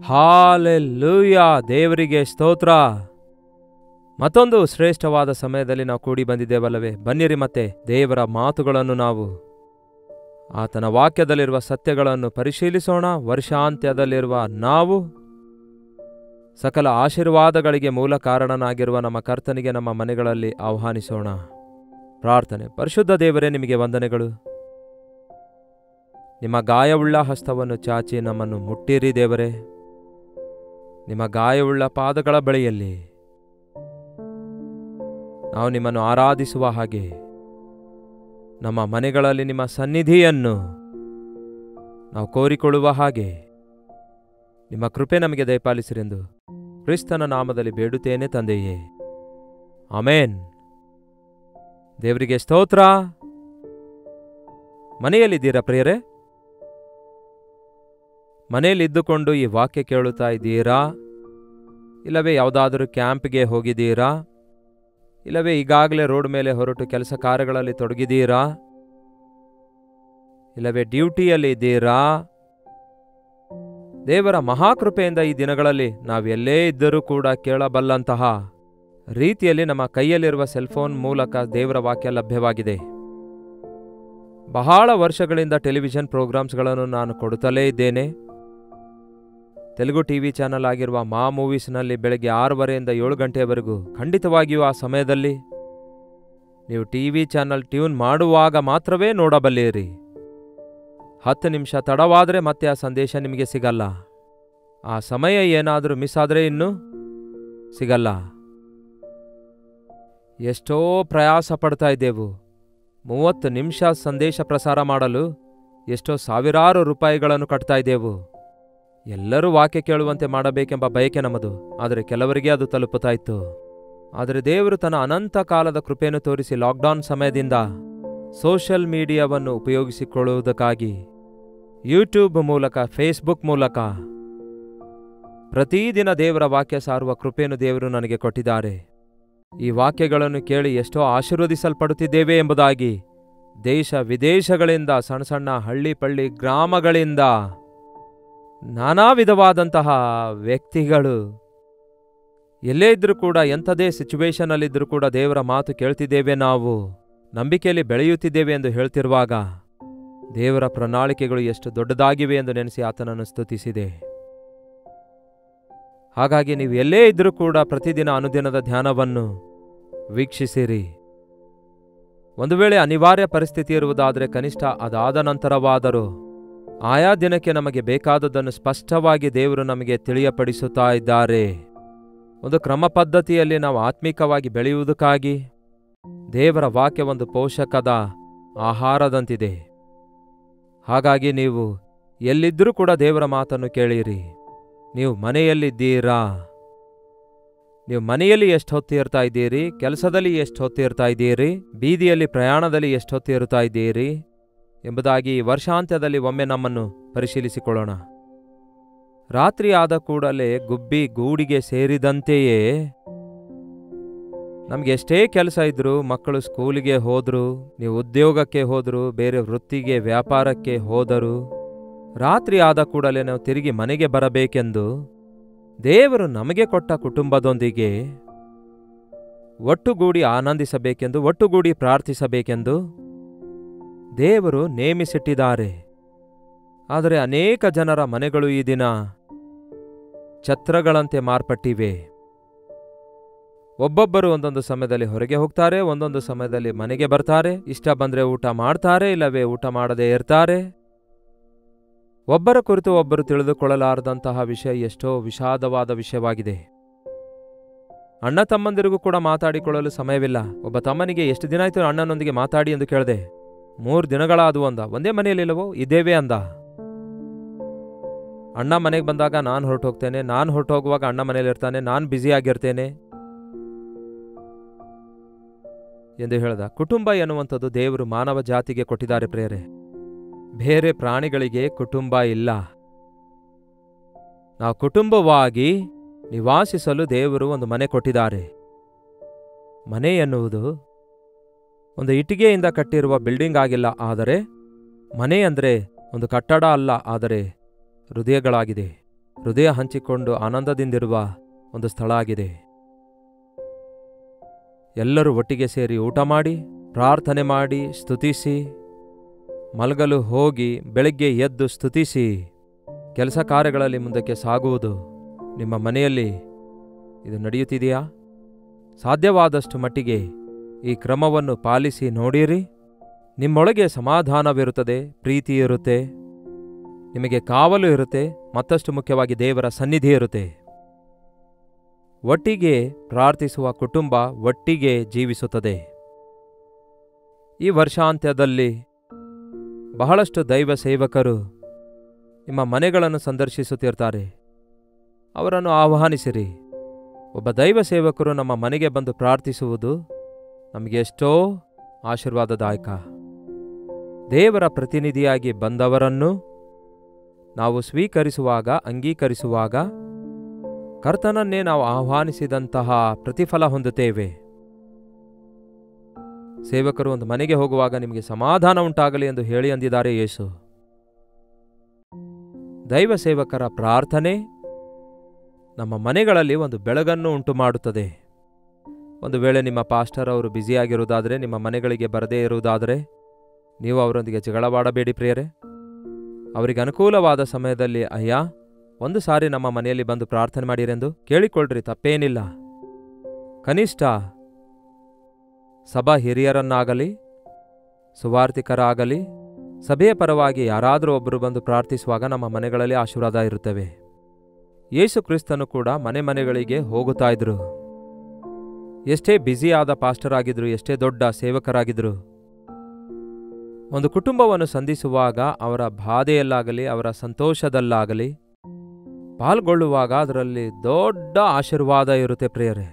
Hallelujah, ದೇವರಿಗೆ ಸ್ತೋತ್ರ. ಮತ್ತೊಂದು ಶ್ರೇಷ್ಠವಾದ ಸಮಯದಲ್ಲಿ ನಾವು ಕೂಡಿ ಬಂದಿದ್ದೇವಲ್ಲವೇ? ಬನ್ನಿರಿ ಮತ್ತೆ ದೇವರ ಮಾತುಗಳನ್ನು ನಾವು ಆತನ ವಾಕ್ಯದಲ್ಲಿರುವ ಸತ್ಯಗಳನ್ನು ಪರಿಶೀಲಿಸೋಣ. ವರ್ಷಾಂತ್ಯದಲ್ಲಿರುವ ನಾವು ಸಕಲ ಆಶೀರ್ವಾದಗಳಿಗೆ ಮೂಲ ಕಾರಣನಾಗಿರುವ ನಮ್ಮ ಕರ್ತನಿಗೆ ನಮ್ಮ ಮನೆಗಳಲ್ಲಿ ಆಹ್ವಾನಿಸೋಣ. ಪ್ರಾರ್ಥನೆ. ಪರಿಶುದ್ಧ ದೇವರೇ, ನಿಮಗೆ ವಂದನೆಗಳು. ನಿಮ್ಮ ಗಾಯವುಳ್ಳ ಹಸ್ತವನ್ನು ಚಾಚಿ ನಮ್ಮನ್ನು ಮುಟ್ಟಿರಿ ದೇವರೇ. ನಿಮ್ಮ ಗಾಯವುಳ್ಳ ಪಾದಗಳ ಬಳಿಯಲ್ಲಿ ನಾವು ನಿಮ್ಮನ್ನು ಆರಾಧಿಸುವ ಹಾಗೆ ನಮ್ಮ ಮನೆಗಳಲ್ಲಿ ನಿಮ್ಮ ಸನ್ನಿಧಿಯನ್ನು ನಾವು ಕೋರಿಕೊಳ್ಳುವ ಹಾಗೆ ನಿಮ್ಮ ಕೃಪೆ ನಮಗೆ ದಯಪಾಲಿಸಿರೆಂದು ಕ್ರಿಸ್ತನ ನಾಮದಲ್ಲಿ ಬೇಡುತ್ತೇನೆ ತಂದೆಯೇ, ಆಮೇನ್. ದೇವರಿಗೆ ಸ್ತೋತ್ರ. ಮನೆಯಲ್ಲಿದ್ದೀರಾ ಪ್ರಿಯರೇ? ಮನೆಯಲ್ಲಿದ್ದುಕೊಂಡು ಈ ವಾಕ್ಯ ಕೇಳುತ್ತಾ ಇದ್ದೀರಾ? ಇಲ್ಲವೇ ಯಾವುದಾದರೂ ಕ್ಯಾಂಪ್ಗೆ ಹೋಗಿದ್ದೀರಾ? ಇಲ್ಲವೇ ಈಗಾಗಲೇ ರೋಡ್ ಮೇಲೆ ಹೊರಟು ಕೆಲಸ ಕಾರ್ಯಗಳಲ್ಲಿ ತೊಡಗಿದ್ದೀರಾ? ಇಲ್ಲವೇ ಡ್ಯೂಟಿಯಲ್ಲಿ ಇದ್ದೀರಾ? ದೇವರ ಮಹಾಕೃಪೆಯಿಂದ ಈ ದಿನಗಳಲ್ಲಿ ನಾವೆಲ್ಲೇ ಇದ್ದರೂ ಕೂಡ ಕೇಳಬಲ್ಲಂತಹ ರೀತಿಯಲ್ಲಿ ನಮ್ಮ ಕೈಯಲ್ಲಿರುವ ಸೆಲ್ಫೋನ್ ಮೂಲಕ ದೇವರ ವಾಕ್ಯ ಲಭ್ಯವಾಗಿದೆ. ಬಹಳ ವರ್ಷಗಳಿಂದ ಟೆಲಿವಿಷನ್ ಪ್ರೋಗ್ರಾಮ್ಸ್ಗಳನ್ನು ನಾನು ಕೊಡುತ್ತಲೇ ಇದ್ದೇನೆ. ತೆಲುಗು ಟಿವಿ ಚಾನಲ್ ಆಗಿರುವ ಮಾ ಮೂವೀಸ್ನಲ್ಲಿ ಬೆಳಗ್ಗೆ 6:30 7 ಗಂಟೆಯವರೆಗೂ ಖಂಡಿತವಾಗಿಯೂ ಆ ಸಮಯದಲ್ಲಿ ನೀವು ಟಿವಿ ಚಾನಲ್ ಟ್ಯೂನ್ ಮಾಡುವಾಗ ಮಾತ್ರವೇ ನೋಡಬಲ್ಲಿರಿ. 10 ನಿಮಿಷ ತಡವಾದರೆ ಮತ್ತೆ ಆ ಸಂದೇಶ ನಿಮಗೆ ಸಿಗಲ್ಲ. ಆ ಸಮಯ ಏನಾದರೂ ಮಿಸ್ ಆದರೆ ಇನ್ನೂ ಸಿಗಲ್ಲ. ಎಷ್ಟೋ ಪ್ರಯಾಸ ಪಡ್ತಾ ಇದ್ದೆವು. 30 ನಿಮಿಷ ಸಂದೇಶ ಪ್ರಸಾರ ಮಾಡಲು ಎಷ್ಟೋ ಸಾವಿರಾರು ರೂಪಾಯಿಗಳನ್ನು ಕಟ್ತಾ ಇದ್ದೆವು. ಎಲ್ಲರೂ ವಾಕ್ಯ ಕೇಳುವಂತೆ ಮಾಡಬೇಕೆಂಬ ಬಯಕೆ ನಮ್ಮದು. ಆದರೆ ಕೆಲವರಿಗೆ ಅದು ತಲುಪುತ್ತಾ ಇತ್ತು. ಆದರೆ ದೇವರು ತನ್ನ ಅನಂತ ಕಾಲದ ಕೃಪೆಯನ್ನು ತೋರಿಸಿ ಲಾಕ್ಡೌನ್ ಸಮಯದಿಂದ ಸೋಷಿಯಲ್ ಮೀಡಿಯಾವನ್ನು ಉಪಯೋಗಿಸಿಕೊಳ್ಳುವುದಕ್ಕಾಗಿ ಯೂಟ್ಯೂಬ್ ಮೂಲಕ, ಫೇಸ್ಬುಕ್ ಮೂಲಕ ಪ್ರತಿದಿನ ದೇವರ ವಾಕ್ಯ ಸಾರುವ ಕೃಪೆಯನ್ನು ದೇವರು ನನಗೆ ಕೊಟ್ಟಿದ್ದಾರೆ. ಈ ವಾಕ್ಯಗಳನ್ನು ಕೇಳಿ ಎಷ್ಟೋ ಆಶೀರ್ವದಿಸಲ್ಪಡುತ್ತಿದ್ದೇವೆ ಎಂಬುದಾಗಿ ದೇಶ ವಿದೇಶಗಳಿಂದ, ಸಣ್ಣ ಸಣ್ಣ ಹಳ್ಳಿ ಪಳ್ಳಿ ಗ್ರಾಮಗಳಿಂದ ನಾನಾ ವಿಧವಾದಂತಹ ವ್ಯಕ್ತಿಗಳು ಎಲ್ಲೇ ಇದ್ರೂ ಕೂಡ, ಎಂಥದೇ ಸಿಚುವೇಶನಲ್ಲಿದ್ದರೂ ಕೂಡ ದೇವರ ಮಾತು ಕೇಳ್ತಿದ್ದೇವೆ, ನಾವು ನಂಬಿಕೆಯಲ್ಲಿ ಬೆಳೆಯುತ್ತಿದ್ದೇವೆ ಎಂದು ಹೇಳ್ತಿರುವಾಗ ದೇವರ ಪ್ರಣಾಳಿಕೆಗಳು ಎಷ್ಟು ದೊಡ್ಡದಾಗಿವೆ ಎಂದು ನೆನೆಸಿ ಆತನನ್ನು ಸ್ತುತಿಸಿದೆ. ಹಾಗಾಗಿ ನೀವು ಎಲ್ಲೇ ಇದ್ರೂ ಕೂಡ ಪ್ರತಿದಿನ ಅನುದಿನದ ಧ್ಯಾನವನ್ನು ವೀಕ್ಷಿಸಿರಿ. ಒಂದು ವೇಳೆ ಅನಿವಾರ್ಯ ಪರಿಸ್ಥಿತಿ ಇರುವುದಾದರೆ ಕನಿಷ್ಠ ಅದಾದ ನಂತರವಾದರೂ ಆಯಾ ದಿನಕ್ಕೆ ನಮಗೆ ಬೇಕಾದದ್ದನ್ನು ಸ್ಪಷ್ಟವಾಗಿ ದೇವರು ನಮಗೆ ತಿಳಿಯಪಡಿಸುತ್ತಾ ಇದ್ದಾರೆ. ಒಂದು ಕ್ರಮ ಪದ್ಧತಿಯಲ್ಲಿ ನಾವು ಆತ್ಮಿಕವಾಗಿ ಬೆಳೆಯುವುದಕ್ಕಾಗಿ ದೇವರ ವಾಕ್ಯ ಒಂದು ಪೋಷಕದ ಆಹಾರದಂತಿದೆ. ಹಾಗಾಗಿ ನೀವು ಎಲ್ಲಿದ್ದರೂ ಕೂಡ ದೇವರ ಮಾತನ್ನು ಕೇಳಿರಿ. ನೀವು ಮನೆಯಲ್ಲಿದ್ದೀರಾ? ನೀವು ಮನೆಯಲ್ಲಿ ಎಷ್ಟು ಹೊತ್ತು ಇರ್ತಾ ಇದ್ದೀರಿ? ಕೆಲಸದಲ್ಲಿ ಎಷ್ಟು ಹೊತ್ತು ಇರ್ತಾ ಇದ್ದೀರಿ? ಬೀದಿಯಲ್ಲಿ ಪ್ರಯಾಣದಲ್ಲಿ ಎಷ್ಟು ಹೊತ್ತು ಇರ್ತಾ ಇದ್ದೀರಿ ಎಂಬುದಾಗಿ ವರ್ಷಾಂತ್ಯದಲ್ಲಿ ಒಮ್ಮೆ ನಮ್ಮನ್ನು ಪರಿಶೀಲಿಸಿಕೊಳ್ಳೋಣ. ರಾತ್ರಿ ಆದ ಕೂಡಲೇ ಗುಬ್ಬಿ ಗೂಡಿಗೆ ಸೇರಿದಂತೆಯೇ ನಮ್ಗೆ ಎಷ್ಟೇ ಕೆಲಸ ಇದ್ರೂ, ಮಕ್ಕಳು ಸ್ಕೂಲಿಗೆ ಹೋದ್ರು, ನೀವು ಉದ್ಯೋಗಕ್ಕೆ ಹೋದ್ರು, ಬೇರೆ ವೃತ್ತಿಗೆ ವ್ಯಾಪಾರಕ್ಕೆ ಹೋದರು, ರಾತ್ರಿ ಆದ ಕೂಡಲೇ ನಾವು ತಿರುಗಿ ಮನೆಗೆ ಬರಬೇಕೆಂದು ದೇವರು ನಮಗೆ ಕೊಟ್ಟ ಕುಟುಂಬದೊಂದಿಗೆ ಒಟ್ಟುಗೂಡಿ ಆನಂದಿಸಬೇಕೆಂದು, ಒಟ್ಟುಗೂಡಿ ಪ್ರಾರ್ಥಿಸಬೇಕೆಂದು ದೇವರು ನೇಮಿಸಿಟ್ಟಿದ್ದಾರೆ. ಆದರೆ ಅನೇಕ ಜನರ ಮನೆಗಳು ಈ ದಿನ ಛತ್ರಗಳಂತೆ ಮಾರ್ಪಟ್ಟಿವೆ. ಒಬ್ಬೊಬ್ಬರು ಒಂದೊಂದು ಸಮಯದಲ್ಲಿ ಹೊರಗೆ ಹೋಗ್ತಾರೆ, ಒಂದೊಂದು ಸಮಯದಲ್ಲಿ ಮನೆಗೆ ಬರ್ತಾರೆ. ಇಷ್ಟ ಬಂದ್ರೆ ಊಟ ಮಾಡ್ತಾರೆ, ಇಲ್ಲವೇ ಊಟ ಮಾಡದೇ ಇರ್ತಾರೆ. ಒಬ್ಬರ ಕುರಿತು ಒಬ್ಬರು ತಿಳಿದುಕೊಳ್ಳಲಾರದಂತಹ ವಿಷಯ ಎಷ್ಟೋ ವಿಷಾದವಾದ ವಿಷಯವಾಗಿದೆ. ಅಣ್ಣ ತಮ್ಮಂದಿರಿಗೂ ಕೂಡ ಮಾತಾಡಿಕೊಳ್ಳಲು ಸಮಯವಿಲ್ಲ. ಒಬ್ಬ ತಮ್ಮನಿಗೆ ಎಷ್ಟು ದಿನ ಆಯ್ತು ಅಣ್ಣನೊಂದಿಗೆ ಮಾತಾಡಿ ಎಂದು ಕೇಳಿದೆ. 3 ದಿನಗಳಾದವು ಅಂದ. ಒಂದೇ ಮನೆಯಲ್ಲಿಲ್ಲವೋ? ಇದ್ದೇವೆ ಅಂದ. ಅಣ್ಣ ಮನೆಗೆ ಬಂದಾಗ ನಾನು ಹೊರಟು ಹೋಗ್ತೇನೆ, ನಾನು ಹೊರಟು ಹೋಗುವಾಗ ಅಣ್ಣ ಮನೆಯಲ್ಲಿರ್ತಾನೆ, ನಾನು ಬ್ಯುಸಿಯಾಗಿರ್ತೇನೆ ಎಂದು ಹೇಳ್ದ. ಕುಟುಂಬ ಎನ್ನುವಂಥದ್ದು ದೇವರು ಮಾನವ ಜಾತಿಗೆ ಕೊಟ್ಟಿದ್ದಾರೆ ಪ್ರಿಯರೇ. ಬೇರೆ ಪ್ರಾಣಿಗಳಿಗೆ ಕುಟುಂಬ ಇಲ್ಲ. ನಾವು ಕುಟುಂಬವಾಗಿ ನಿವಾಸಿಸಲು ದೇವರು ಒಂದು ಮನೆ ಕೊಟ್ಟಿದ್ದಾರೆ. ಮನೆ ಎನ್ನುವುದು ಒಂದು ಇಟ್ಟಿಗೆಯಿಂದ ಕಟ್ಟಿರುವ ಬಿಲ್ಡಿಂಗ್ ಆಗಿಲ್ಲ, ಆದರೆ ಮನೆ ಅಂದರೆ ಒಂದು ಕಟ್ಟಡ ಅಲ್ಲ, ಆದರೆ ಹೃದಯಗಳಾಗಿದೆ. ಹೃದಯ ಹಂಚಿಕೊಂಡು ಆನಂದದಿಂದಿರುವ ಒಂದು ಸ್ಥಳ ಆಗಿದೆ. ಎಲ್ಲರೂ ಒಟ್ಟಿಗೆ ಸೇರಿ ಊಟ ಮಾಡಿ, ಪ್ರಾರ್ಥನೆ ಮಾಡಿ, ಸ್ತುತಿಸಿ, ಮಲಗಲು ಹೋಗಿ ಬೆಳಗ್ಗೆ ಎದ್ದು ಸ್ತುತಿಸಿ ಕೆಲಸ ಕಾರ್ಯಗಳಲ್ಲಿ ಮುಂದಕ್ಕೆ ಸಾಗುವುದು ನಿಮ್ಮ ಮನೆಯಲ್ಲಿ ಇದು ನಡೆಯುತ್ತಿದೆಯಾ? ಸಾಧ್ಯವಾದಷ್ಟು ಮಟ್ಟಿಗೆ ಈ ಕ್ರಮವನ್ನು ಪಾಲಿಸಿ ನೋಡಿರಿ. ನಿಮ್ಮೊಳಗೆ ಸಮಾಧಾನವಿರುತ್ತದೆ, ಪ್ರೀತಿ ಇರುತ್ತೆ, ನಿಮಗೆ ಕಾವಲು ಇರುತ್ತೆ, ಮತ್ತಷ್ಟು ಮುಖ್ಯವಾಗಿ ದೇವರ ಸನ್ನಿಧಿ ಇರುತ್ತೆ. ಒಟ್ಟಿಗೆ ಪ್ರಾರ್ಥಿಸುವ ಕುಟುಂಬ ಒಟ್ಟಿಗೆ ಜೀವಿಸುತ್ತದೆ. ಈ ವರ್ಷಾಂತ್ಯದಲ್ಲಿ ಬಹಳಷ್ಟು ದೈವ ಸೇವಕರು ನಿಮ್ಮ ಮನೆಗಳನ್ನು ಸಂದರ್ಶಿಸುತ್ತಿರ್ತಾರೆ. ಅವರನ್ನು ಆಹ್ವಾನಿಸಿರಿ. ಒಬ್ಬ ದೈವ ಸೇವಕರು ನಮ್ಮ ಮನೆಗೆ ಬಂದು ಪ್ರಾರ್ಥಿಸುವುದು ನಮಗೆ ಎಷ್ಟೋ ಆಶೀರ್ವಾದದಾಯಕ. ದೇವರ ಪ್ರತಿನಿಧಿಯಾಗಿ ಬಂದವರನ್ನು ನಾವು ಸ್ವೀಕರಿಸುವಾಗ, ಅಂಗೀಕರಿಸುವಾಗ ಕರ್ತನನ್ನೇ ನಾವು ಆಹ್ವಾನಿಸಿದಂತಹ ಪ್ರತಿಫಲ ಹೊಂದುತ್ತೇವೆ. ಸೇವಕರು ಒಂದು ಮನೆಗೆ ಹೋಗುವಾಗ ನಿಮಗೆ ಸಮಾಧಾನ ಉಂಟಾಗಲಿ ಎಂದು ಹೇಳಿ ಅಂದಿದ್ದಾರೆ ಯೇಸು. ದೈವ ಸೇವಕರ ಪ್ರಾರ್ಥನೆ ನಮ್ಮ ಮನೆಗಳಲ್ಲಿ ಒಂದು ಬೆಳಗನ್ನು ಉಂಟು ಮಾಡುತ್ತದೆ. ಒಂದು ವೇಳೆ ನಿಮ್ಮ ಪಾಸ್ಟರ್ ಅವರು ಬ್ಯುಸಿಯಾಗಿರುವುದಾದರೆ, ನಿಮ್ಮ ಮನೆಗಳಿಗೆ ಬರದೇ ಇರುವುದಾದರೆ, ನೀವು ಅವರೊಂದಿಗೆ ಜಗಳವಾಡಬೇಡಿ ಪ್ರಿಯರೇ. ಅವರಿಗೆ ಅನುಕೂಲವಾದ ಸಮಯದಲ್ಲಿ, ಅಯ್ಯ, ಒಂದು ಸಾರಿ ನಮ್ಮ ಮನೆಯಲ್ಲಿ ಬಂದು ಪ್ರಾರ್ಥನೆ ಮಾಡಿರೆಂದು ಕೇಳಿಕೊಳ್ಳ್ರಿ, ತಪ್ಪೇನಿಲ್ಲ. ಕನಿಷ್ಠ ಸಭಾ ಹಿರಿಯರನ್ನಾಗಲಿ, ಸುವಾರ್ತಿಕರಾಗಲಿ, ಸಭೆಯ ಪರವಾಗಿ ಯಾರಾದರೂ ಒಬ್ಬರು ಬಂದು ಪ್ರಾರ್ಥಿಸುವಾಗ ನಮ್ಮ ಮನೆಗಳಲ್ಲಿ ಆಶೀರ್ವಾದ ಇರುತ್ತವೆ. ಯೇಸು ಕ್ರಿಸ್ತನು ಕೂಡ ಮನೆ ಮನೆಗಳಿಗೆ ಹೋಗುತ್ತಾ ಇದ್ರು. ಎಷ್ಟೇ ಬ್ಯುಸಿಯಾದ ಪಾಸ್ಟರ್ ಆಗಿದ್ರು, ಎಷ್ಟೇ ದೊಡ್ಡ ಸೇವಕರಾಗಿದ್ರು, ಒಂದು ಕುಟುಂಬವನ್ನು ಸಂಧಿಸುವಾಗ ಅವರ ಬಾಧೆಯಲ್ಲಾಗಲಿ ಅವರ ಸಂತೋಷದಲ್ಲಾಗಲಿ ಪಾಲ್ಗೊಳ್ಳುವಾಗ ಅದರಲ್ಲಿ ದೊಡ್ಡ ಆಶೀರ್ವಾದ ಇರುತ್ತೆ ಪ್ರಿಯರೇ.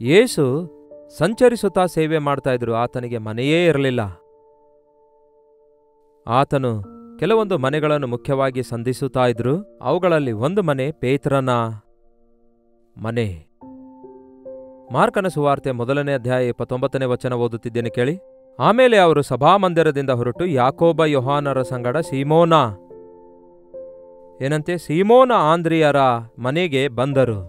ಯೇಸು ಸಂಚರಿಸುತ್ತಾ ಸೇವೆ ಮಾಡ್ತಾ ಇದ್ರು. ಆತನಿಗೆ ಮನೆಯೇ ಇರಲಿಲ್ಲ. ಆತನು ಕೆಲವೊಂದು ಮನೆಗಳನ್ನು ಮುಖ್ಯವಾಗಿ ಸಂಧಿಸುತ್ತಾ ಇದ್ರು. ಅವುಗಳಲ್ಲಿ ಒಂದು ಮನೆ ಪೇತ್ರನ ಮನೆ. ಮಾರ್ಕನ ಸುವಾರ್ತೆ 1ನೇ ಅಧ್ಯಾಯ 29ನೇ ವಚನ ಓದುತ್ತಿದ್ದೇನೆ ಕೇಳಿ. ಆಮೇಲೆ ಅವರು ಸಭಾಮಂದಿರದಿಂದ ಹೊರಟು ಯಾಕೋಬ, ಯೋಹಾನರ ಸಂಗಡ ಸೀಮೋನ ಆಂದ್ರಿಯರ ಮನೆಗೆ ಬಂದರು.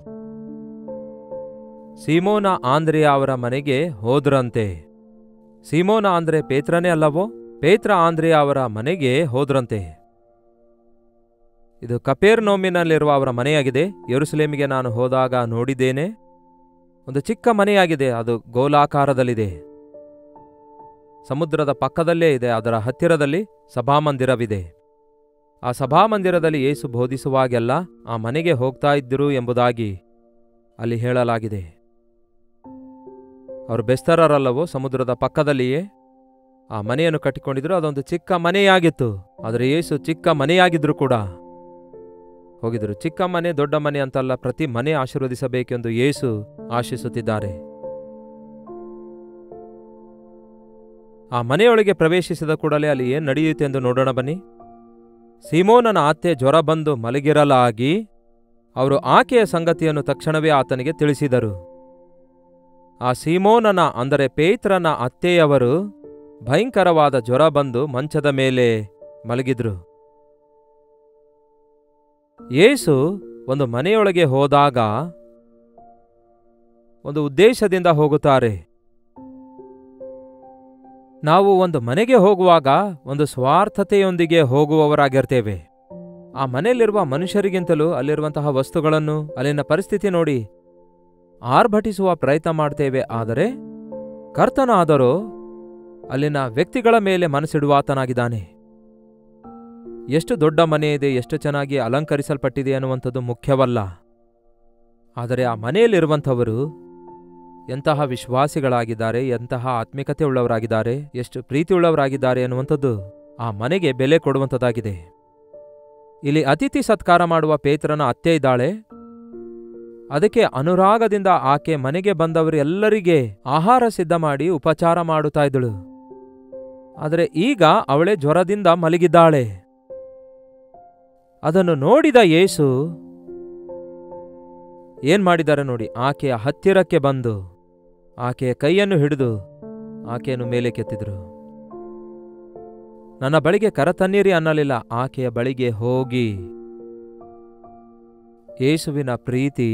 ಸೀಮೋನ ಆಂದ್ರಿಯ ಅವರ ಮನೆಗೆ ಹೋದ್ರಂತೆ. ಸೀಮೋನ ಅಂದ್ರೆ ಪೇತ್ರನೇ ಅಲ್ಲವೋ? ಪೇತ್ರ ಆಂದ್ರಿಯ ಅವರ ಮನೆಗೆ ಹೋದ್ರಂತೆ. ಇದು ಕಪೆರ್ನೌಮಿನಲ್ಲಿರುವ ಅವರ ಮನೆಯಾಗಿದೆ. ಯೆರೂಸಲೇಮಿಗೆ ನಾನು ಹೋದಾಗ ನೋಡಿದ್ದೇನೆ. ಒಂದು ಚಿಕ್ಕ ಮನೆಯಾಗಿದೆ. ಅದು ಗೋಲಾಕಾರದಲ್ಲಿದೆ. ಸಮುದ್ರದ ಪಕ್ಕದಲ್ಲೇ ಇದೆ. ಅದರ ಹತ್ತಿರದಲ್ಲಿ ಸಭಾಮಂದಿರವಿದೆ. ಆ ಸಭಾಮಂದಿರದಲ್ಲಿ ಯೇಸು ಬೋಧಿಸುವಾಗೆಲ್ಲ ಆ ಮನೆಗೆ ಹೋಗ್ತಾ ಇದ್ದರು ಎಂಬುದಾಗಿ ಅಲ್ಲಿ ಹೇಳಲಾಗಿದೆ. ಅವರು ಬೆಸ್ತರರಲ್ಲವೋ? ಸಮುದ್ರದ ಪಕ್ಕದಲ್ಲಿಯೇ ಆ ಮನೆಯನ್ನು ಕಟ್ಟಿಕೊಂಡಿದ್ರು. ಅದೊಂದು ಚಿಕ್ಕ ಮನೆಯಾಗಿತ್ತು. ಆದರೆ ಯೇಸು ಚಿಕ್ಕ ಮನೆಯಾಗಿದ್ರು ಕೂಡ ಹೋಗಿದ್ರು. ಚಿಕ್ಕ ಮನೆ ದೊಡ್ಡ ಮನೆ ಅಂತಲ್ಲ, ಪ್ರತಿ ಮನೆ ಆಶೀರ್ವದಿಸಬೇಕೆಂದು ಯೇಸು ಆಶಿಸುತ್ತಿದ್ದಾರೆ. ಆ ಮನೆಯೊಳಗೆ ಪ್ರವೇಶಿಸಿದ ಕೂಡಲೇ ಅಲ್ಲಿ ಏನು ನಡೆಯುತ್ತೆಂದು ನೋಡೋಣ ಬನ್ನಿ. ಸೀಮೋನನ ಅತ್ತೆ ಜ್ವರ ಬಂದು ಮಲಗಿರಲಾಗಿ ಅವರು ಆಕೆಯ ಸಂಗತಿಯನ್ನು ತಕ್ಷಣವೇ ಆತನಿಗೆ ತಿಳಿಸಿದರು. ಆ ಸೀಮೋನನ ಅಂದರೆ ಪೇತ್ರನ ಅತ್ತೆಯವರು ಭಯಂಕರವಾದ ಜ್ವರ ಬಂದು ಮಂಚದ ಮೇಲೆ ಮಲಗಿದ್ರು. ಯೇಸು ಒಂದು ಮನೆಯೊಳಗೆ ಹೋದಾಗ ಒಂದು ಉದ್ದೇಶದಿಂದ ಹೋಗುತ್ತಾರೆ. ನಾವು ಒಂದು ಮನೆಗೆ ಹೋಗುವಾಗ ಒಂದು ಸ್ವಾರ್ಥತೆಯೊಂದಿಗೆ ಹೋಗುವವರಾಗಿರ್ತೇವೆ. ಆ ಮನೆಯಲ್ಲಿರುವ ಮನುಷ್ಯರಿಗಿಂತಲೂ ಅಲ್ಲಿರುವಂತಹ ವಸ್ತುಗಳನ್ನು, ಅಲ್ಲಿನ ಪರಿಸ್ಥಿತಿ ನೋಡಿ ಆರ್ಭಟಿಸುವ ಪ್ರಯತ್ನ ಮಾಡ್ತೇವೆ. ಆದರೆ ಕರ್ತನಾದರೋ ಅಲ್ಲಿನ ವ್ಯಕ್ತಿಗಳ ಮೇಲೆ ಮನಸ್ಸಿಡುವಾತನಾಗಿದ್ದಾನೆ. ಎಷ್ಟು ದೊಡ್ಡ ಮನೆ ಇದೆ, ಎಷ್ಟು ಚೆನ್ನಾಗಿ ಅಲಂಕರಿಸಲ್ಪಟ್ಟಿದೆ ಅನ್ನುವಂಥದ್ದು ಮುಖ್ಯವಲ್ಲ. ಆದರೆ ಆ ಮನೆಯಲ್ಲಿರುವಂಥವರು ಎಂತಹ ವಿಶ್ವಾಸಿಗಳಾಗಿದ್ದಾರೆ, ಎಂತಹ ಆತ್ಮಿಕತೆ ಉಳ್ಳವರಾಗಿದ್ದಾರೆ, ಎಷ್ಟು ಪ್ರೀತಿಯುಳ್ಳವರಾಗಿದ್ದಾರೆ ಎನ್ನುವಂಥದ್ದು ಆ ಮನೆಗೆ ಬೆಲೆ ಕೊಡುವಂಥದ್ದಾಗಿದೆ. ಇಲ್ಲಿ ಅತಿಥಿ ಸತ್ಕಾರ ಮಾಡುವ ಪೇತ್ರನ ಅತ್ತೆ ಇದ್ದಾಳೆ. ಅದಕ್ಕೆ ಅನುರಾಗದಿಂದ ಆಕೆ ಮನೆಗೆ ಬಂದವರೆಲ್ಲರಿಗೆ ಆಹಾರ ಸಿದ್ಧ ಮಾಡಿ ಉಪಚಾರ ಮಾಡುತ್ತಾ ಇದ್ದಳು. ಆದರೆ ಈಗ ಅವಳೇ ಜ್ವರದಿಂದ ಮಲಗಿದ್ದಾಳೆ. ಅದನ್ನು ನೋಡಿದ ಯೇಸು ಏನ್ ಮಾಡಿದ್ದಾರೆ ನೋಡಿ. ಆಕೆಯ ಹತ್ತಿರಕ್ಕೆ ಬಂದು ಆಕೆಯ ಕೈಯನ್ನು ಹಿಡಿದು ಆಕೆಯನ್ನು ಮೇಲೆ ಕೆತ್ತಿದ್ರು. ನನ್ನ ಬಳಿಗೆ ಕರತನ್ನೀರಿ ಅನ್ನಲಿಲ್ಲ, ಆಕೆಯ ಬಳಿಗೆ ಹೋಗಿ ಯೇಸುವಿನ ಪ್ರೀತಿ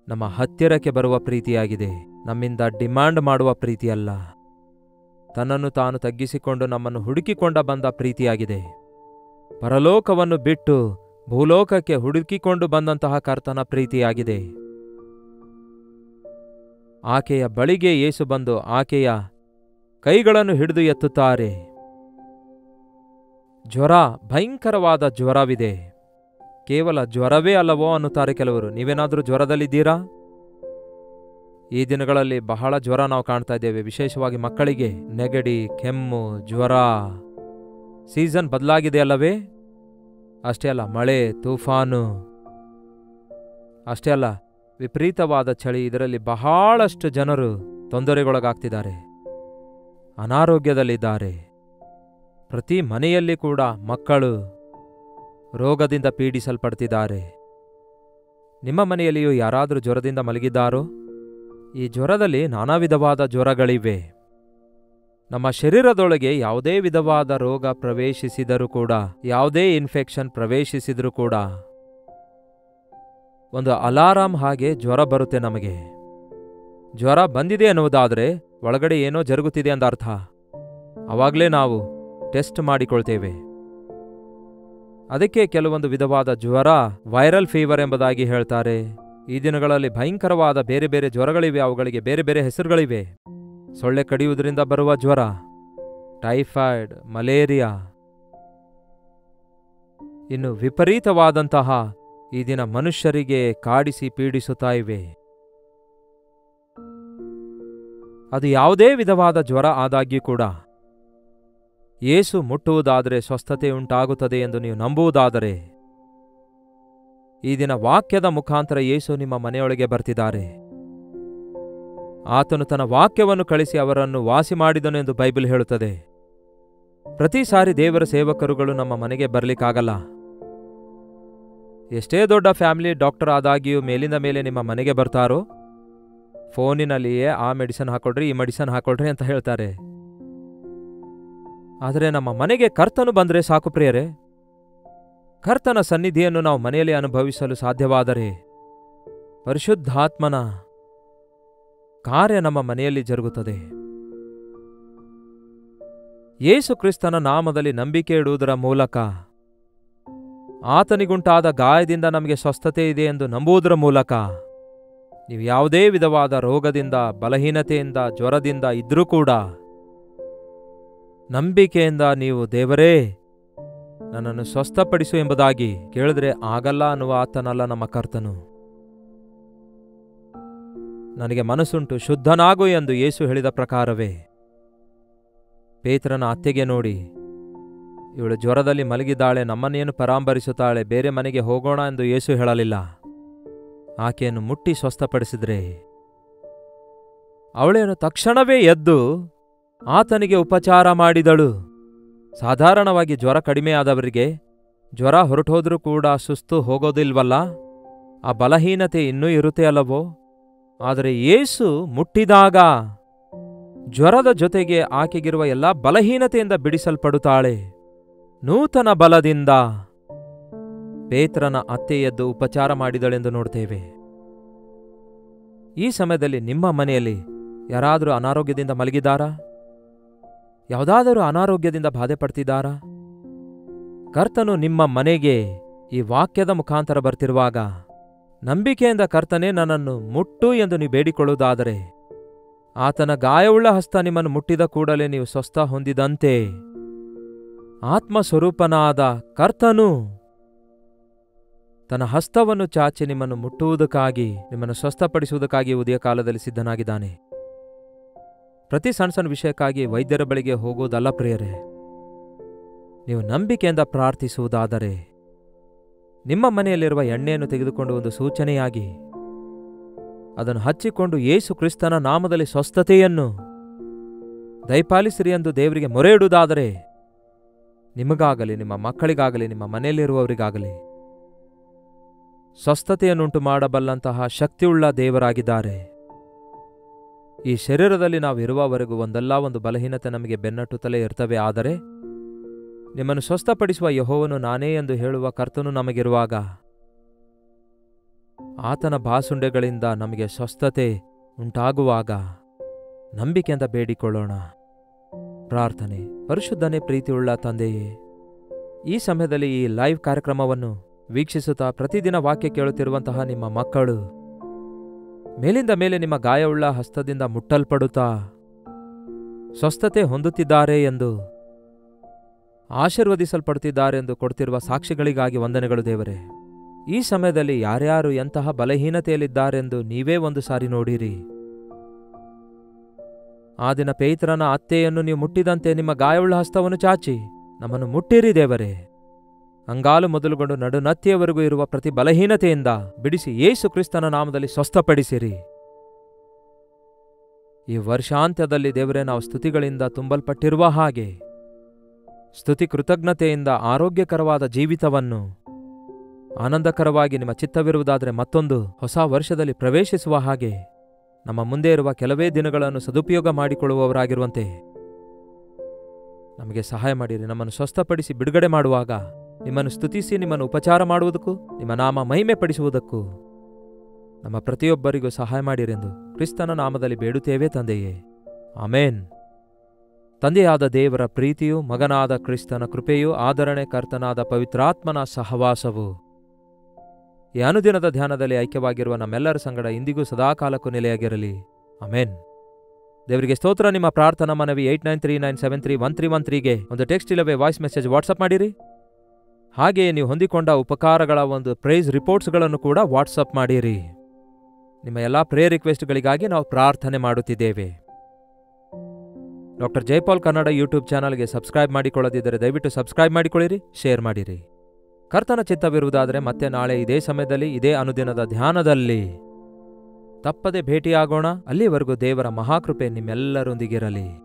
ನಮ್ಮ ಹತ್ತಿರಕ್ಕೆ ಬರುವ ಪ್ರೀತಿಯಾಗಿದೆ, ನಮ್ಮಿಂದ ಡಿಮಾಂಡ್ ಮಾಡುವ ಪ್ರೀತಿಯಲ್ಲ. ತನ್ನನ್ನು ತಾನು ತಗ್ಗಿಸಿಕೊಂಡು ನಮ್ಮನ್ನು ಹುಡುಕಿಕೊಂಡ ಬಂದ ಪ್ರೀತಿಯಾಗಿದೆ. ಪರಲೋಕವನ್ನು ಬಿಟ್ಟು ಭೂಲೋಕಕ್ಕೆ ಹುಡುಕಿಕೊಂಡು ಬಂದಂತಹ ಕರ್ತನ ಪ್ರೀತಿಯಾಗಿದೆ. ಆಕೆಯ ಬಳಿಗೆ ಯೇಸು ಬಂದು ಆಕೆಯ ಕೈಗಳನ್ನು ಹಿಡಿದು ಎತ್ತುತ್ತಾರೆ. ಜ್ವರ, ಭಯಂಕರವಾದ ಜ್ವರವಿದೆ. ಕೇವಲ ಜ್ವರವೇ ಅಲ್ಲವೋ ಅನ್ನುತ್ತಾರೆ ಕೆಲವರು. ನೀವೇನಾದರೂ ಜ್ವರದಲ್ಲಿದ್ದೀರಾ? ಈ ದಿನಗಳಲ್ಲಿ ಬಹಳ ಜ್ವರ ನಾವು ಕಾಣ್ತಾ ಇದ್ದೇವೆ, ವಿಶೇಷವಾಗಿ ಮಕ್ಕಳಿಗೆ. ನೆಗಡಿ, ಕೆಮ್ಮು, ಜ್ವರ. ಸೀಸನ್ ಬದಲಾಗಿದೆ ಅಲ್ಲವೇ? ಅಷ್ಟೇ ಅಲ್ಲ, ಮಳೆ, ತೂಫಾನು. ಅಷ್ಟೇ ಅಲ್ಲ, ವಿಪರೀತವಾದ ಚಳಿ. ಇದರಲ್ಲಿ ಬಹಳಷ್ಟು ಜನರು ತೊಂದರೆಗೊಳಗಾಗ್ತಿದ್ದಾರೆ, ಅನಾರೋಗ್ಯದಲ್ಲಿದ್ದಾರೆ. ಪ್ರತಿ ಮನೆಯಲ್ಲಿ ಕೂಡ ಮಕ್ಕಳು ರೋಗದಿಂದ ಪೀಡಿಸಲ್ಪಡ್ತಿದ್ದಾರೆ. ನಿಮ್ಮ ಮನೆಯಲ್ಲಿಯೂ ಯಾರಾದರೂ ಜ್ವರದಿಂದ ಮಲಗಿದ್ದಾರೋ? ಈ ಜ್ವರದಲ್ಲಿ ನಾನಾ ವಿಧವಾದ ಜ್ವರಗಳಿವೆ. ನಮ್ಮ ಶರೀರದೊಳಗೆ ಯಾವುದೇ ವಿಧವಾದ ರೋಗ ಪ್ರವೇಶಿಸಿದರೂ ಕೂಡ, ಯಾವುದೇ ಇನ್ಫೆಕ್ಷನ್ ಪ್ರವೇಶಿಸಿದರೂ ಕೂಡ ಒಂದು ಅಲಾರಾಮ್ ಹಾಗೆ ಜ್ವರ ಬರುತ್ತೆ ನಮಗೆ. ಜ್ವರ ಬಂದಿದೆ ಅನ್ನುವುದಾದರೆ ಒಳಗಡೆ ಏನೋ ಜರುಗುತ್ತಿದೆ ಅಂತ ಅರ್ಥ. ಆವಾಗಲೇ ನಾವು ಟೆಸ್ಟ್ ಮಾಡಿಕೊಳ್ತೇವೆ. ಅದಕ್ಕೆ ಕೆಲವೊಂದು ವಿಧವಾದ ಜ್ವರ ವೈರಲ್ ಫೀವರ್ ಎಂಬುದಾಗಿ ಹೇಳ್ತಾರೆ. ಈ ದಿನಗಳಲ್ಲಿ ಭಯಂಕರವಾದ ಬೇರೆ ಬೇರೆ ಜ್ವರಗಳಿವೆ, ಅವುಗಳಿಗೆ ಬೇರೆ ಬೇರೆ ಹೆಸರುಗಳಿವೆ. ಸೊಳ್ಳೆ ಕಡಿಯುವುದರಿಂದ ಬರುವ ಜ್ವರ, ಟೈಫಾಯ್ಡ್, ಮಲೇರಿಯಾ. ಇನ್ನು ವಿಪರೀತವಾದಂತಹ ಈ ದಿನ ಮನುಷ್ಯರಿಗೆ ಕಾಡಿಸಿ ಪೀಡಿಸುತ್ತಾ ಇವೆ. ಅದು ಯಾವುದೇ ವಿಧವಾದ ಜ್ವರ ಆದಾಗ್ಯೂ ಕೂಡ ಯೇಸು ಮುಟ್ಟುವುದಾದರೆ ಸ್ವಸ್ಥತೆ ಉಂಟಾಗುತ್ತದೆ ಎಂದು ನೀವು ನಂಬುವುದಾದರೆ, ಈ ದಿನ ವಾಕ್ಯದ ಮುಖಾಂತರ ಯೇಸು ನಿಮ್ಮ ಮನೆಯೊಳಗೆ ಬರ್ತಿದ್ದಾರೆ. ಆತನು ತನ್ನ ವಾಕ್ಯವನ್ನು ಕಳಿಸಿ ಅವರನ್ನು ವಾಸಿ ಮಾಡಿದನು ಎಂದು ಬೈಬಲ್ ಹೇಳುತ್ತದೆ. ಪ್ರತಿ ಸಾರಿ ದೇವರ ಸೇವಕರುಗಳು ನಮ್ಮ ಮನೆಗೆ ಬರಲಿಕ್ಕಾಗಲ್ಲ. ಎಷ್ಟೇ ದೊಡ್ಡ ಫ್ಯಾಮಿಲಿ ಡಾಕ್ಟರ್ ಆದಾಗ್ಯೂ ಮೇಲಿಂದ ಮೇಲೆ ನಿಮ್ಮ ಮನೆಗೆ ಬರ್ತಾರೋ, ಫೋನಿನಲ್ಲಿಯೇ ಆ ಮೆಡಿಸನ್ ಹಾಕೊಳ್ರಿ, ಈ ಮೆಡಿಸನ್ ಹಾಕೊಳ್ರಿ ಅಂತ ಹೇಳ್ತಾರೆ. ಆದರೆ ನಮ್ಮ ಮನೆಗೆ ಕರ್ತನು ಬಂದರೆ ಸಾಕು ಪ್ರಿಯರೇ. ಕರ್ತನ ಸನ್ನಿಧಿಯನ್ನು ನಾವು ಮನೆಯಲ್ಲಿ ಅನುಭವಿಸಲು ಸಾಧ್ಯವಾದರೆ ಪರಿಶುದ್ಧಾತ್ಮನ ಕಾರ್ಯ ನಮ್ಮ ಮನೆಯಲ್ಲಿ ಜರುಗುತ್ತದೆ. ಯೇಸು ಕ್ರಿಸ್ತನ ನಾಮದಲ್ಲಿ ನಂಬಿಕೆ ಇಡುವುದರ ಮೂಲಕ, ಆತನಿಗುಂಟಾದ ಗಾಯದಿಂದ ನಮಗೆ ಸ್ವಸ್ಥತೆ ಇದೆ ಎಂದು ನಂಬುವುದರ ಮೂಲಕ, ನೀವು ಯಾವುದೇ ವಿಧವಾದ ರೋಗದಿಂದ, ಬಲಹೀನತೆಯಿಂದ, ಜ್ವರದಿಂದ ಇದ್ರೂ ಕೂಡ ನಂಬಿಕೆಯಿಂದ ನೀವು ದೇವರೇ ನನ್ನನ್ನು ಸ್ವಸ್ಥಪಡಿಸು ಎಂಬುದಾಗಿ ಕೇಳಿದ್ರೆ ಆಗಲ್ಲ ಅನ್ನುವ ಆತನಲ್ಲ ನಮ್ಮ ಕರ್ತನು. ನನಗೆ ಮನಸ್ಸುಂಟು, ಶುದ್ಧನಾಗು ಎಂದು ಯೇಸು ಹೇಳಿದ ಪ್ರಕಾರವೇ ಪೇತ್ರನ ಅತ್ತೆಗೆ ನೋಡಿ, ಇವಳು ಜ್ವರದಲ್ಲಿ ಮಲಗಿದ್ದಾಳೆ, ನಮ್ಮನ್ನೇನು ಪರಾಂಬರಿಸುತ್ತಾಳೆ, ಬೇರೆ ಮನೆಗೆ ಹೋಗೋಣ ಎಂದು ಯೇಸು ಹೇಳಲಿಲ್ಲ. ಆಕೆಯನ್ನು ಮುಟ್ಟಿ ಸ್ವಸ್ಥಪಡಿಸಿದ್ರೆ ಅವಳೇನು ತಕ್ಷಣವೇ ಎದ್ದು ಆತನಿಗೆ ಉಪಚಾರ ಮಾಡಿದಳು. ಸಾಧಾರಣವಾಗಿ ಜ್ವರ ಕಡಿಮೆಯಾದವರಿಗೆ ಜ್ವರ ಹೊರಟೋದ್ರೂ ಕೂಡ ಸುಸ್ತು ಹೋಗೋದಿಲ್ವಲ್ಲ, ಆ ಬಲಹೀನತೆ ಇನ್ನೂ ಇರುತ್ತೆ ಅಲ್ಲವೋ? ಆದರೆ ಯೇಸು ಮುಟ್ಟಿದಾಗ ಜ್ವರದ ಜೊತೆಗೆ ಆಕೆಗಿರುವ ಎಲ್ಲ ಬಲಹೀನತೆಯಿಂದ ಬಿಡಿಸಲ್ಪಡುತ್ತಾಳೆ. ನೂತನ ಬಲದಿಂದ ಪೇತ್ರನ ಅತ್ತೆ ಎದ್ದು ಉಪಚಾರ ಮಾಡಿದಳೆಂದು ನೋಡ್ತೇವೆ. ಈ ಸಮಯದಲ್ಲಿ ನಿಮ್ಮ ಮನೆಯಲ್ಲಿ ಯಾರಾದರೂ ಅನಾರೋಗ್ಯದಿಂದ ಮಲಗಿದ್ದಾರಾ? ಯಾವುದಾದರೂ ಅನಾರೋಗ್ಯದಿಂದ ಬಾಧೆ ಪಡ್ತಿದ್ದಾರಾ? ಕರ್ತನು ನಿಮ್ಮ ಮನೆಗೆ ಈ ವಾಕ್ಯದ ಮುಖಾಂತರ ಬರ್ತಿರುವಾಗ ನಂಬಿಕೆಯಿಂದ ಕರ್ತನೇ ನನ್ನನ್ನು ಮುಟ್ಟು ಎಂದು ನೀವು ಬೇಡಿಕೊಳ್ಳುವುದಾದರೆ, ಆತನ ಗಾಯವುಳ್ಳ ಹಸ್ತ ನಿಮ್ಮನ್ನು ಮುಟ್ಟಿದ ಕೂಡಲೇ ನೀವು ಸ್ವಸ್ಥ ಹೊಂದಿದಂತೆ ಆತ್ಮಸ್ವರೂಪನಾದ ಕರ್ತನು ತನ್ನ ಹಸ್ತವನ್ನು ಚಾಚಿ ನಿಮ್ಮನ್ನು ಮುಟ್ಟುವುದಕ್ಕಾಗಿ, ನಿಮ್ಮನ್ನು ಸ್ವಸ್ಥಪಡಿಸುವುದಕ್ಕಾಗಿ ಉದಯ ಕಾಲದಲ್ಲಿ ಸಿದ್ಧನಾಗಿದ್ದಾನೆ. ಪ್ರತಿ ಸಣ್ಣ ಸಣ್ಣ ವಿಷಯಕ್ಕಾಗಿ ವೈದ್ಯರ ಬಳಿಗೆ ಹೋಗುವುದಲ್ಲ ಪ್ರಿಯರೇ. ನೀವು ನಂಬಿಕೆಯಿಂದ ಪ್ರಾರ್ಥಿಸುವುದಾದರೆ ನಿಮ್ಮ ಮನೆಯಲ್ಲಿರುವ ಎಣ್ಣೆಯನ್ನು ತೆಗೆದುಕೊಂಡು ಒಂದು ಸೂಚನೆಯಾಗಿ ಅದನ್ನು ಹಚ್ಚಿಕೊಂಡು ಯೇಸು ಕ್ರಿಸ್ತನ ನಾಮದಲ್ಲಿ ಸ್ವಸ್ಥತೆಯನ್ನು ದಯಪಾಲಿಸಿರಿ ಎಂದು ದೇವರಿಗೆ ಮೊರೆ ಇಡುವುದಾದರೆ, ನಿಮಗಾಗಲಿ, ನಿಮ್ಮ ಮಕ್ಕಳಿಗಾಗಲಿ, ನಿಮ್ಮ ಮನೆಯಲ್ಲಿರುವವರಿಗಾಗಲಿ ಸ್ವಸ್ಥತೆಯನ್ನುಂಟು ಮಾಡಬಲ್ಲಂತಹ ಶಕ್ತಿಯುಳ್ಳ ದೇವರಾಗಿದ್ದಾರೆ. ಈ ಶರೀರದಲ್ಲಿ ನಾವು ಇರುವವರೆಗೂ ಒಂದಲ್ಲ ಒಂದು ಬಲಹೀನತೆ ನಮಗೆ ಬೆನ್ನಟ್ಟುತ್ತಲೇ ಇರ್ತವೆ. ಆದರೆ ನಿಮ್ಮನ್ನು ಸ್ವಸ್ಥಪಡಿಸುವ ಯೆಹೋವನು ನಾನೇ ಎಂದು ಹೇಳುವ ಕರ್ತನು ನಮಗಿರುವಾಗ ಆತನ ಬಾಸುಂಡೆಗಳಿಂದ ನಮಗೆ ಸ್ವಸ್ಥತೆ ಉಂಟಾಗುವಾಗ ನಂಬಿಕೆಯಿಂದ ಬೇಡಿಕೊಳ್ಳೋಣ. ಪ್ರಾರ್ಥನೆ. ಪರಿಶುದ್ಧನೇ, ಪ್ರೀತಿಯುಳ್ಳ ತಂದೆಯೇ, ಈ ಸಮಯದಲ್ಲಿ ಈ ಲೈವ್ ಕಾರ್ಯಕ್ರಮವನ್ನು ವೀಕ್ಷಿಸುತ್ತಾ ಪ್ರತಿದಿನ ವಾಕ್ಯ ಕೇಳುತ್ತಿರುವಂತಹ ನಿಮ್ಮ ಮಕ್ಕಳು ಮೇಲಿಂದ ಮೇಲೆ ನಿಮ್ಮ ಗಾಯವುಳ್ಳ ಹಸ್ತದಿಂದ ಮುಟ್ಟಲ್ಪಡುತ್ತಾ ಸ್ವಸ್ಥತೆ ಹೊಂದುತ್ತಿದ್ದಾರೆ ಎಂದು, ಆಶೀರ್ವದಿಸಲ್ಪಡುತ್ತಿದ್ದಾರೆಂದು ಕೊಡ್ತಿರುವ ಸಾಕ್ಷಿಗಳಿಗಾಗಿ ವಂದನೆಗಳು ದೇವರೇ. ಈ ಸಮಯದಲ್ಲಿ ಯಾರ್ಯಾರು ಎಂತಹ ಬಲಹೀನತೆಯಲ್ಲಿದ್ದಾರೆಂದು ನೀವೇ ಒಂದು ಸಾರಿ ನೋಡಿರಿ. ಆ ದಿನ ಪೇತ್ರನ ಅತ್ತೆಯನ್ನು ನೀವು ಮುಟ್ಟಿದಂತೆ ನಿಮ್ಮ ಗಾಯವುಳ್ಳ ಹಸ್ತವನ್ನು ಚಾಚಿ ನಮ್ಮನ್ನು ಮುಟ್ಟಿರಿ ದೇವರೇ. ಅಂಗಾಲು ಮೊದಲುಗೊಂಡು ನಡುನತ್ತಿಯವರೆಗೂ ಇರುವ ಪ್ರತಿ ಬಲಹೀನತೆಯಿಂದ ಬಿಡಿಸಿ ಯೇಸು ಕ್ರಿಸ್ತನ ನಾಮದಲ್ಲಿ ಸ್ವಸ್ಥಪಡಿಸಿರಿ. ಈ ವರ್ಷಾಂತ್ಯದಲ್ಲಿ ದೇವರೇ, ನಾವು ಸ್ತುತಿಗಳಿಂದ ತುಂಬಲ್ಪಟ್ಟಿರುವ ಹಾಗೆ ಸ್ತುತಿ ಕೃತಜ್ಞತೆಯಿಂದ ಆರೋಗ್ಯಕರವಾದ ಜೀವಿತವನ್ನು ಆನಂದಕರವಾಗಿ ನಿಮ್ಮ ಚಿತ್ತವಿರುವುದಾದರೆ ಮತ್ತೊಂದು ಹೊಸ ವರ್ಷದಲ್ಲಿ ಪ್ರವೇಶಿಸುವ ಹಾಗೆ ನಮ್ಮ ಮುಂದೆ ಇರುವ ಕೆಲವೇ ದಿನಗಳನ್ನು ಸದುಪಯೋಗ ಮಾಡಿಕೊಳ್ಳುವವರಾಗಿರುವಂತೆ ನಮಗೆ ಸಹಾಯ ಮಾಡಿರಿ. ನಮ್ಮನ್ನು ಸ್ವಸ್ಥಪಡಿಸಿ ಬಿಡುಗಡೆ ಮಾಡುವಾಗ ನಿಮ್ಮನ್ನು ಸ್ತುತಿಸಿ ನಿಮ್ಮನ್ನು ಉಪಚಾರ ಮಾಡುವುದಕ್ಕೂ ನಿಮ್ಮ ನಾಮ ಮಹಿಮೆ ಪಡಿಸುವುದಕ್ಕೂ ನಮ್ಮ ಪ್ರತಿಯೊಬ್ಬರಿಗೂ ಸಹಾಯ ಮಾಡಿರೆಂದು ಕ್ರಿಸ್ತನ ನಾಮದಲ್ಲಿ ಬೇಡುತ್ತೇವೆ ತಂದೆಯೇ, ಆಮೇನ್. ತಂದೆಯಾದ ದೇವರ ಪ್ರೀತಿಯೂ ಮಗನಾದ ಕ್ರಿಸ್ತನ ಕೃಪೆಯೂ ಆದರಣೆ ಕರ್ತನಾದ ಪವಿತ್ರಾತ್ಮನ ಸಹವಾಸವು ಈ ಅನುದಿನದ ಧ್ಯಾನದಲ್ಲಿ ಐಕ್ಯವಾಗಿರುವ ನಮ್ಮೆಲ್ಲರ ಸಂಗಡ ಇಂದಿಗೂ ಸದಾಕಾಲಕ್ಕೂ ನೆಲೆಯಾಗಿರಲಿ. ಆಮೇನ್. ದೇವರಿಗೆ ಸ್ತೋತ್ರ. ನಿಮ್ಮ ಪ್ರಾರ್ಥನಾ ಮನವಿ 8939731313ಗೆ ಒಂದು ಟೆಕ್ಸ್ಟ್ ಇಲ್ಲವೇ ವಾಯ್ಸ್ ಮೆಸೇಜ್ ವಾಟ್ಸಪ್ ಮಾಡಿರಿ. ಹಾಗೆಯೇ ನೀವು ಹೊಂದಿಕೊಂಡ ಉಪಕಾರಗಳ ಒಂದು ಪ್ರೈಸ್ ರಿಪೋರ್ಟ್ಸ್ಗಳನ್ನು ಕೂಡ ವಾಟ್ಸಪ್ ಮಾಡಿರಿ. ನಿಮ್ಮ ಎಲ್ಲ ಪ್ರೇಯರ್ ರಿಕ್ವೆಸ್ಟ್ಗಳಿಗಾಗಿ ನಾವು ಪ್ರಾರ್ಥನೆ ಮಾಡುತ್ತಿದ್ದೇವೆ. ಡಾಕ್ಟರ್ ಜೈಪಾಲ್ ಕನ್ನಡ ಯೂಟ್ಯೂಬ್ ಚಾನಲ್ಗೆ ಸಬ್ಸ್ಕ್ರೈಬ್ ಮಾಡಿಕೊಳ್ಳದಿದ್ದರೆ ದಯವಿಟ್ಟು ಸಬ್ಸ್ಕ್ರೈಬ್ ಮಾಡಿಕೊಳ್ಳಿರಿ, ಶೇರ್ ಮಾಡಿರಿ. ಕರ್ತನ ಚಿತ್ತವಿರುವುದಾದರೆ ಮತ್ತೆ ನಾಳೆ ಇದೇ ಸಮಯದಲ್ಲಿ ಇದೇ ಅನುದಿನದ ಧ್ಯಾನದಲ್ಲಿ ತಪ್ಪದೆ ಭೇಟಿಯಾಗೋಣ. ಅಲ್ಲಿವರೆಗೂ ದೇವರ ಮಹಾಕೃಪೆ ನಿಮ್ಮೆಲ್ಲರೊಂದಿಗಿರಲಿ.